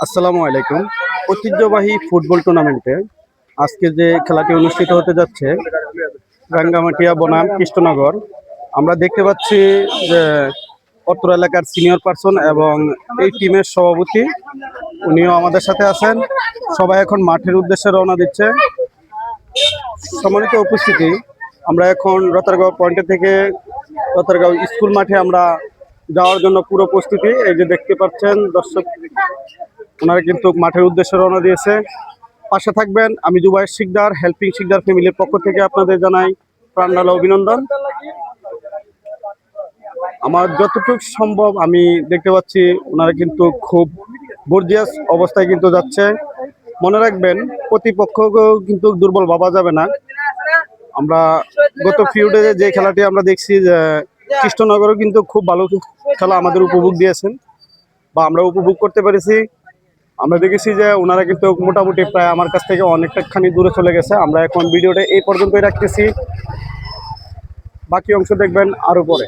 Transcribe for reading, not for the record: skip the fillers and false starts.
আসসালামু আলাইকুম। ঐতিহ্যবাহী ফুটবল টুর্নামেন্টে আজকে যে খেলাটি অনুষ্ঠিত হতে যাচ্ছে রাঙ্গামাটিয়া বনাম কৃষ্ণনগর, আমরা দেখতে পাচ্ছি যে অত্র এলাকার সিনিয়র পার্সন এবং এই টিমের সভাপতি উনিও আমাদের সাথে আছেন। সবাই এখন মাঠের উদ্দেশ্যে রওনা দিচ্ছে। সম্মানিত উপস্থিতি, আমরা এখন রতারগাঁও পয়েন্টে থেকে রতারগাঁও স্কুল মাঠে আমরা যাওয়ার জন্য পুরো প্রস্তুতি। এই যে দেখতে পাচ্ছেন দর্শক, ওনারা কিন্তু মাঠের উদ্দেশ্যে রওনা দিয়েছে। পাশে থাকবেন। আমি জুবাইর শিকদার, হেল্পিং শিকদার ফ্যামিলির পক্ষ থেকে আপনাদের জানাই প্রাণঢালা অভিনন্দন। আমার যতটুকু সম্ভব আমি দেখতে পাচ্ছি ওনারা কিন্তু খুব গর্জিয়াস অবস্থায় কিন্তু যাচ্ছে। মনে রাখবেন, প্রতিপক্ষকেও কিন্তু দুর্বল ভাবা যাবে না। আমরা গত ফিউডে যে খেলাটি আমরা দেখছি যে কৃষ্ণনগরও কিন্তু খুব ভালো খেলা আমাদের উপভোগ দিয়েছেন বা আমরা উপভোগ করতে পেরেছি। আমরা দেখেছি যে ওনারা কিন্তু মোটামুটি প্রায় আমার কাছ থেকে অনেকটাখানি দূরে চলে গেছে। আমরা এখন ভিডিওটা এই পর্যন্তই রাখতেছি, বাকি অংশ দেখবেন আরো পরে।